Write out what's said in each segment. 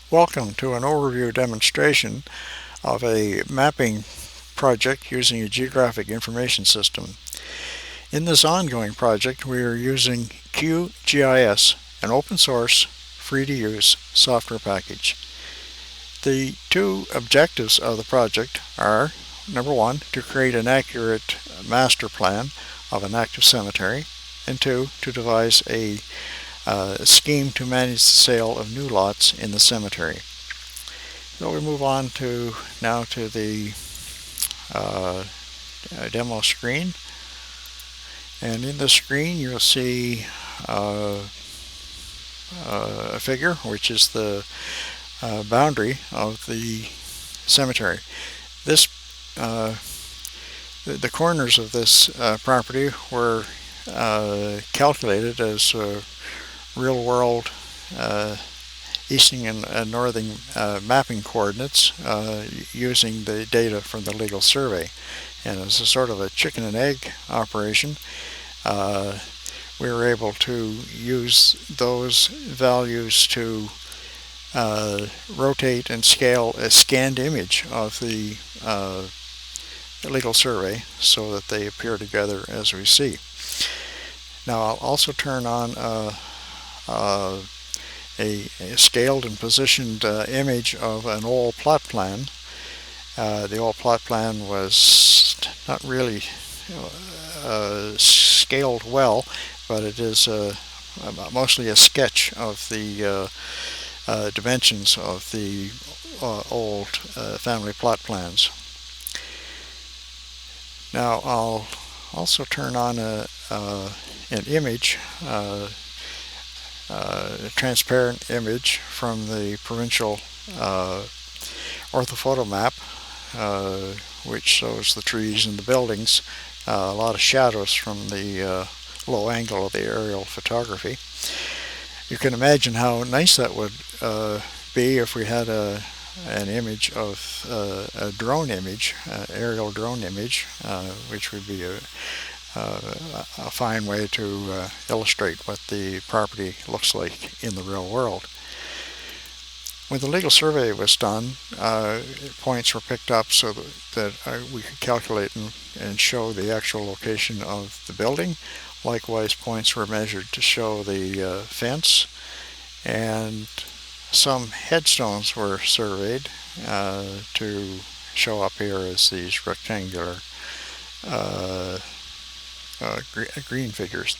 Welcome to an overview demonstration of a mapping project using a geographic information system. In this ongoing project, we are using QGIS, an open source, free-to-use software package. The two objectives of the project are, number one, to create an accurate master plan of an active cemetery, and two, to devise a scheme to manage the sale of new lots in the cemetery. So we move on now to the demo screen, and in the screen you'll see a figure which is the boundary of the cemetery. The corners of this property were calculated as real-world eastern and northern mapping coordinates using the data from the legal survey. And as a sort of a chicken and egg operation, we were able to use those values to rotate and scale a scanned image of the legal survey so that they appear together as we see. Now I'll also turn on a scaled and positioned image of an old plot plan. The old plot plan was not really scaled well, but it is mostly a sketch of the dimensions of the old family plot plans. Now I'll also turn on an image, a transparent image from the provincial orthophoto map, which shows the trees and the buildings, a lot of shadows from the low angle of the aerial photography. You can imagine how nice that would be if we had an image of a drone image, aerial drone image, which would be a fine way to illustrate what the property looks like in the real world. When the legal survey was done, points were picked up so that we could calculate and show the actual location of the building. Likewise, points were measured to show the fence, and some headstones were surveyed to show up here as these rectangular green figures.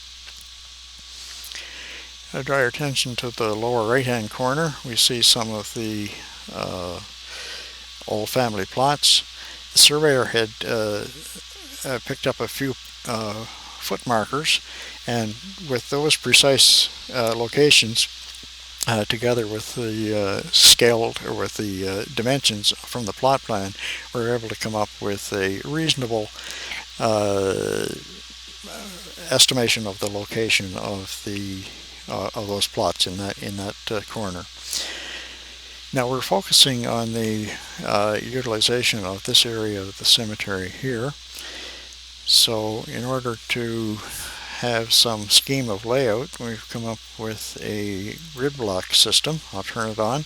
I draw your attention to the lower right-hand corner. We see some of the old family plots. The surveyor had picked up a few foot markers, and with those precise locations, together with the scaled or with the dimensions from the plot plan, we were able to come up with a reasonable estimation of the location of those plots in that corner. Now we're focusing on the utilization of this area of the cemetery here. So in order to have some scheme of layout, we've come up with a grid block system. I'll turn it on,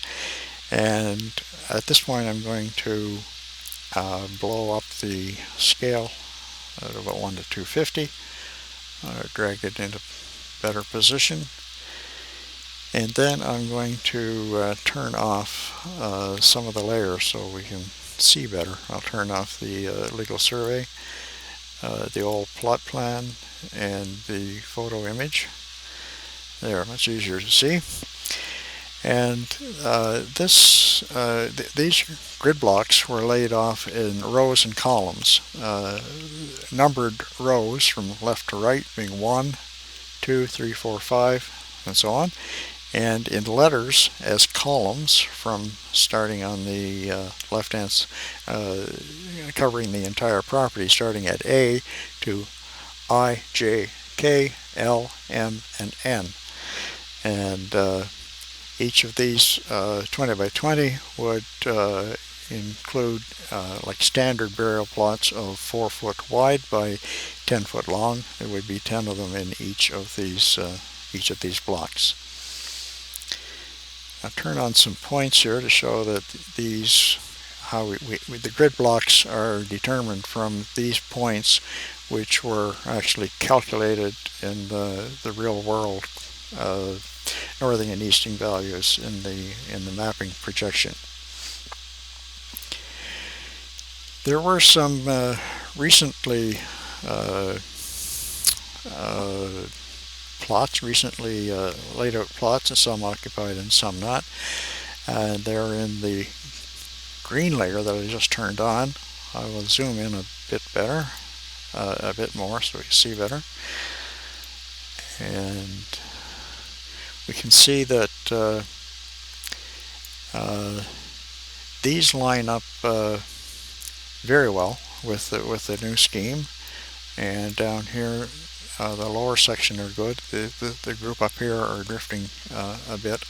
and at this point I'm going to blow up the scale at about 1 to 250, drag it into better position, and then I'm going to turn off some of the layers so we can see better. I'll turn off the legal survey, the old plot plan, and the photo image. There, much easier to see. And these grid blocks were laid off in rows and columns, numbered rows from left to right being 1, 2, 3, 4, 5, and so on, and in letters as columns from starting on the left hand, covering the entire property, starting at A to I, J, K, L, M, and N. And each of these 20 by 20 would include like standard burial plots of 4 foot wide by 10 foot long. There would be 10 of them in each of these blocks. I'll turn on some points here to show that the grid blocks are determined from these points, which were actually calculated in the real world northern and eastern values in the mapping projection. There were some recently laid out plots, and some occupied and some not. And they're in the green layer that I just turned on. I will zoom in a bit better, a bit more, so we can see better. And we can see that these line up very well with the new scheme. And down here, the lower section are good. The group up here are drifting a bit.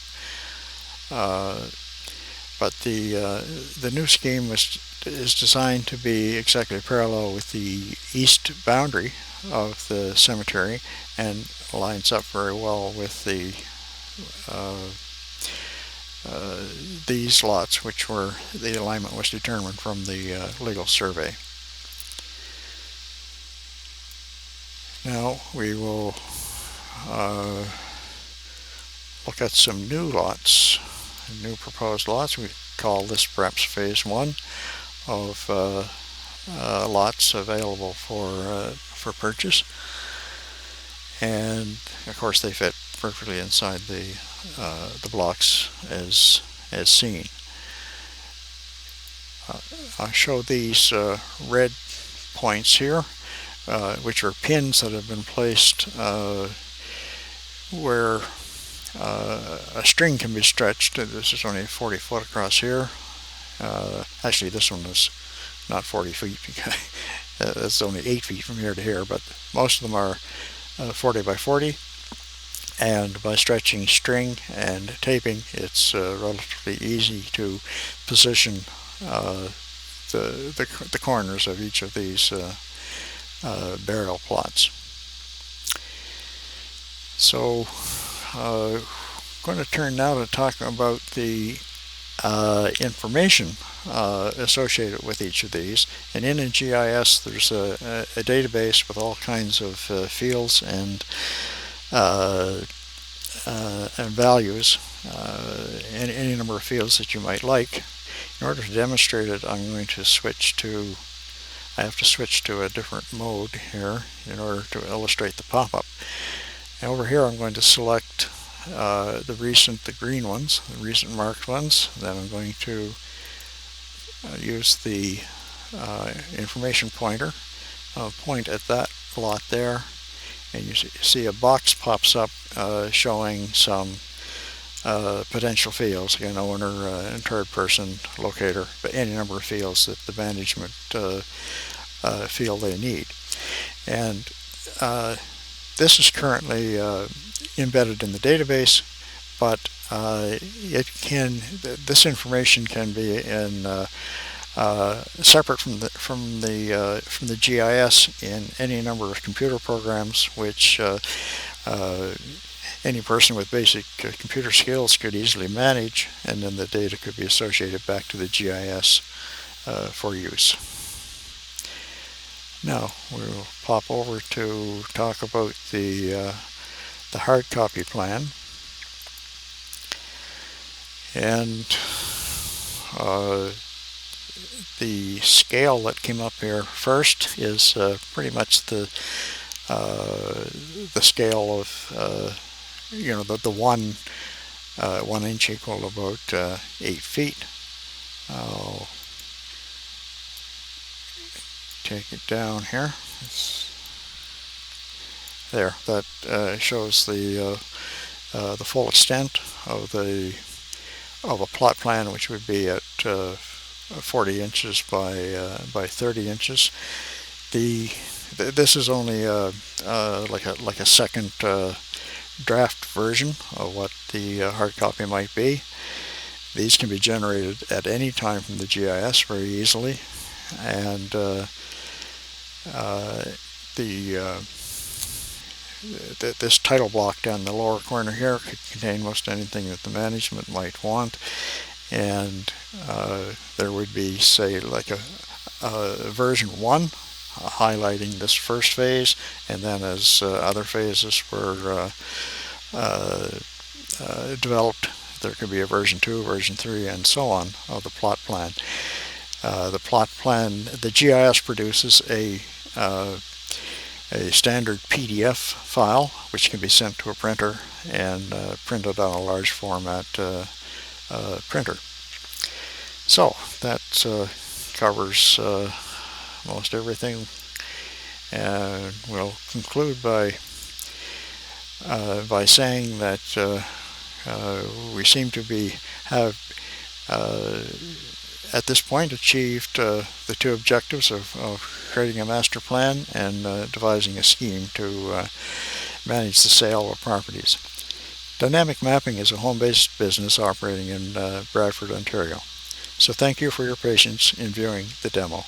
But the new scheme is designed to be exactly parallel with the east boundary of the cemetery, and lines up very well with these lots, which were the alignment was determined from the legal survey. Now we will look at some new lots, new proposed lots. We call this perhaps phase 1 of lots available for purchase, and of course they fit perfectly inside the blocks as seen. I show these red points here, which are pins that have been placed where a string can be stretched. This is only 40 foot across here. Actually, this one is not 40 feet because it's only 8 feet from here to here, but most of them are 40 by 40. And by stretching string and taping, it's relatively easy to position the corners of each of these burial plots. So I'm going to turn now to talk about the information associated with each of these. And in a GIS, there's a database with all kinds of fields and values, any number of fields that you might like. In order to demonstrate it, I have to switch to a different mode here in order to illustrate the pop-up. And over here I'm going to select the green ones, the recent marked ones. Then I'm going to use the information pointer, point at that plot there, and you see a box pops up showing some potential fields, again, owner, interred person, locator, but any number of fields that the management feel they need. And this is currently embedded in the database, but this information can be separate from the GIS in any number of computer programs, which any person with basic computer skills could easily manage, and then the data could be associated back to the GIS for use. Now we'll pop over to talk about the hard copy plan, and the scale that came up here first is pretty much the scale of the 1 inch equal about 8 feet. I'll take it down here. There, that shows the full extent of a plot plan, which would be at 40 inches by 30 inches. This is only like a second draft version of what the hard copy might be. These can be generated at any time from the GIS very easily, and this title block down in the lower corner here could contain most anything that the management might want, and there would be, say, like a version 1 highlighting this first phase, and then as other phases were developed, there could be a version 2, version 3, and so on of the plot plan. The GIS produces a standard PDF file which can be sent to a printer and printed on a large format printer. So that covers most everything, and we'll conclude by saying that we seem to have at this point achieved the two objectives of creating a master plan and devising a scheme to manage the sale of properties. Dynamic mapping is a home-based business operating in Bradford, Ontario. So thank you for your patience in viewing the demo.